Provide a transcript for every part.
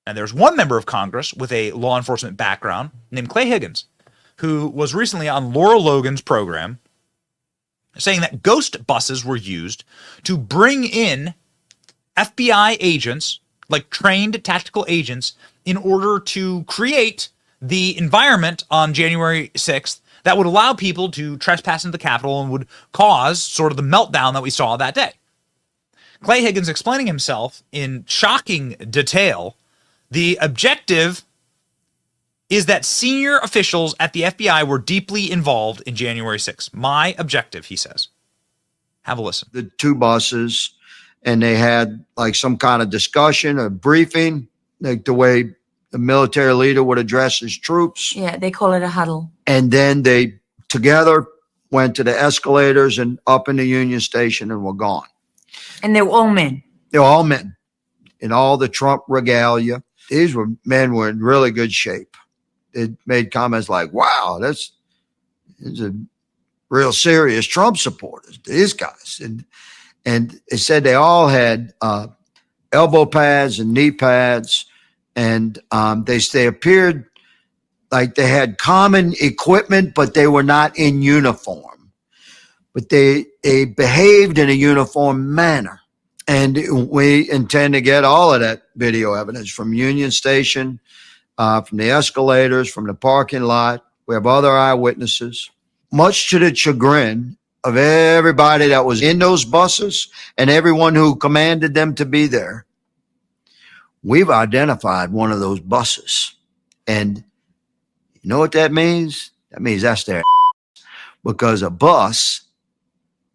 Now, there's one member of Congress with a law enforcement background named Clay Higgins, who was recently on Laura Logan's program saying that ghost buses were used to bring in FBI agents, like trained tactical agents, in order to create the environment on January 6th that would allow people to trespass into the Capitol and would cause sort of the meltdown that we saw that day. Clay Higgins explaining himself in shocking detail. The objective is that senior officials at the FBI were deeply involved in January 6th. My objective, he says. Have a listen. The two buses, and they had like some kind of discussion, a briefing, like the way the military leader would address his troops. Yeah, they call it a huddle. And then they together went to the escalators and up in the Union Station and were gone. And they were all men. They were all men in all the Trump regalia. These were men were in really good shape. They made comments like, wow, these are real serious Trump supporters, these guys. And they said they all had elbow pads and knee pads. And they appeared like they had common equipment, but they were not in uniform. But they behaved in a uniform manner. And we intend to get all of that video evidence from Union Station, from the escalators, from the parking lot. We have other eyewitnesses, much to the chagrin of everybody that was in those buses and everyone who commanded them to be there. We've identified one of those buses. And you know what that means? That means that's their because a bus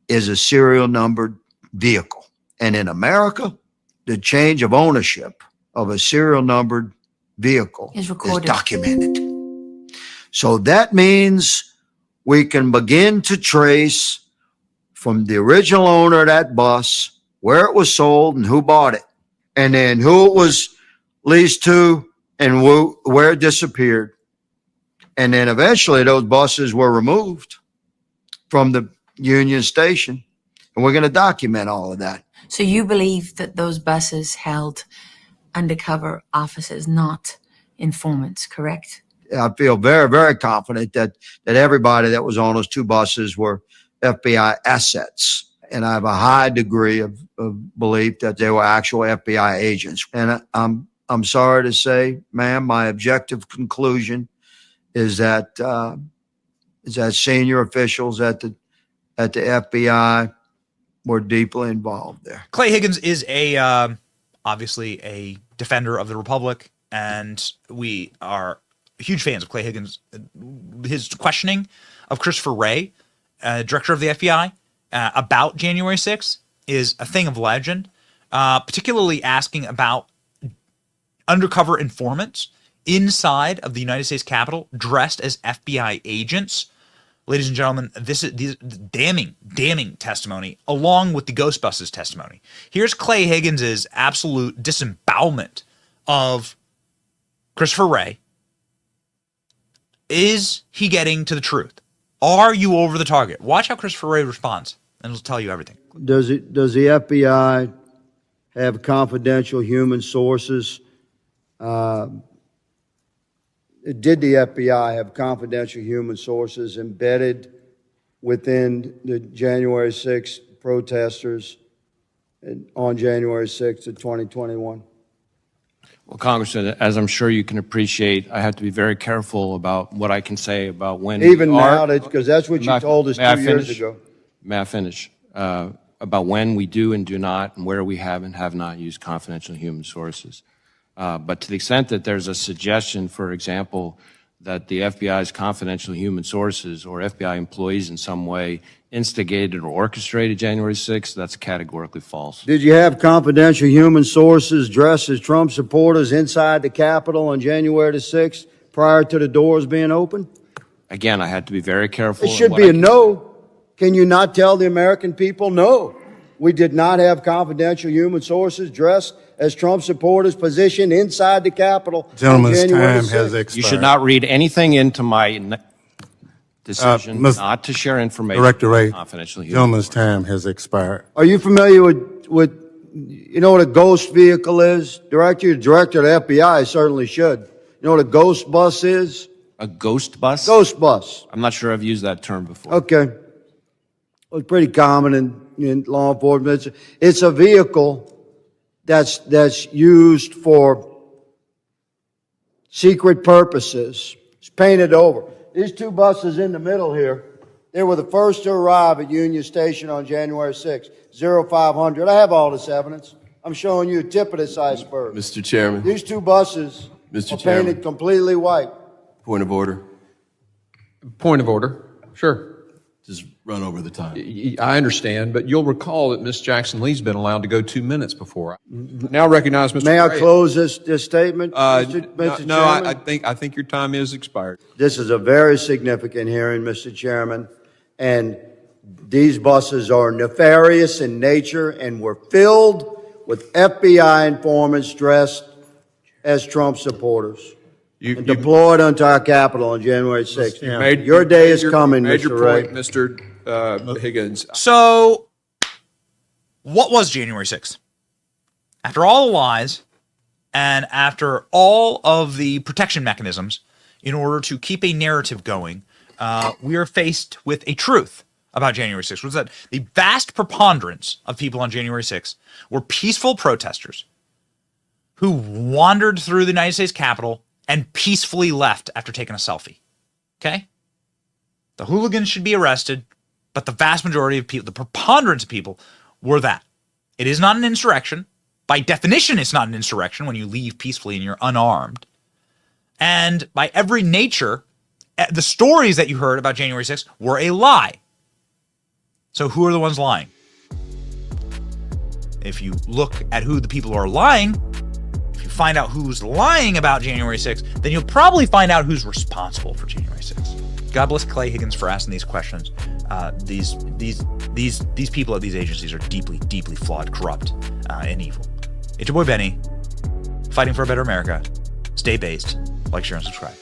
is a serial numbered vehicle. And in America, the change of ownership of a serial numbered vehicle is documented. So that means we can begin to trace from the original owner of that bus, where it was sold and who bought it, and then who it was leased to and where it disappeared. And then eventually those buses were removed from the Union Station. And we're going to document all of that. So you believe that those buses held undercover officers, not informants, correct? I feel very, very confident that everybody that was on those two buses were FBI assets. And I have a high degree of belief that they were actual FBI agents. And I'm sorry to say, ma'am, my objective conclusion is that senior officials at the FBI were deeply involved there. Clay Higgins is obviously a defender of the Republic, and we are huge fans of Clay Higgins. His questioning of Christopher Wray, director of the FBI, about January 6th is a thing of legend, particularly asking about undercover informants inside of the United States Capitol dressed as FBI agents. Ladies and gentlemen, this is damning testimony, along with the Ghostbusters testimony. Here's Clay Higgins' absolute disembowelment of Christopher Wray. Is he getting to the truth? Are you over the target? Watch how Christopher Wray responds, and it'll tell you everything. Does the FBI have confidential human sources? Did the FBI have confidential human sources embedded within the January 6th protesters on January 6th of 2021? Well, Congressman, as I'm sure you can appreciate, I have to be very careful about what I can say about when even now, because that's what you told us 2 years ago. May I finish? About when we do and do not, and where we have and have not used confidential human sources. But to the extent that there's a suggestion, for example, that the FBI's confidential human sources or FBI employees in some way instigated or orchestrated January 6th, that's categorically false. Did you have confidential human sources dressed as Trump supporters inside the Capitol on January the 6th prior to the doors being open? Again, I had to be very careful. It should be a no. Can you not tell the American people no? We did not have confidential human sources dressed as Trump supporters positioned inside the Capitol. Gentleman's time has expired. You should not read anything into my decision not to share information. Director Wray, confidential human gentleman's sources. time has expired. Are you familiar with You know what a ghost vehicle is? Director of the FBI certainly should. You know what a ghost bus is? A ghost bus? Ghost bus. I'm not sure I've used that term before. Okay. Well, it's pretty common in law enforcement. It's a vehicle that's used for secret purposes. It's painted over. These two buses in the middle here, they were the first to arrive at Union Station on January 6th, 0500. I have all this evidence. I'm showing you a tip of this iceberg. Mr. Chairman. These two buses Mr. are Chairman. painted completely white. Point of order. Point of order. Sure. Just run over the time. I understand, but you'll recall that Ms. Jackson Lee's been allowed to go 2 minutes before. Now recognize Mr. May I Gray. close this statement, Mr. No, Chairman? I think your time is expired. This is a very significant hearing, Mr. Chairman, and these buses are nefarious in nature and were filled with FBI informants dressed as Trump supporters and deployed onto our Capitol on January 6th. Your day is coming, Mr. Wright. Mr. Higgins. So, what was January 6th? After all the lies and after all of the protection mechanisms in order to keep a narrative going, we are faced with a truth about January 6th, which is that the vast preponderance of people on January 6th were peaceful protesters who wandered through the United States Capitol and peacefully left after taking a selfie. Okay? The hooligans should be arrested, but the vast majority of people, the preponderance of people, were that. It is not an insurrection. By definition, it's not an insurrection when you leave peacefully and you're unarmed. And by every nature, the stories that you heard about January 6th were a lie. So who are the ones lying? If you look at who the people are lying, if you find out who's lying about January 6th, then you'll probably find out who's responsible for January 6th. God bless Clay Higgins for asking these questions. These people at these agencies are deeply, deeply flawed, corrupt, and evil. It's your boy Benny, fighting for a better America. Stay based. Like, share, and subscribe.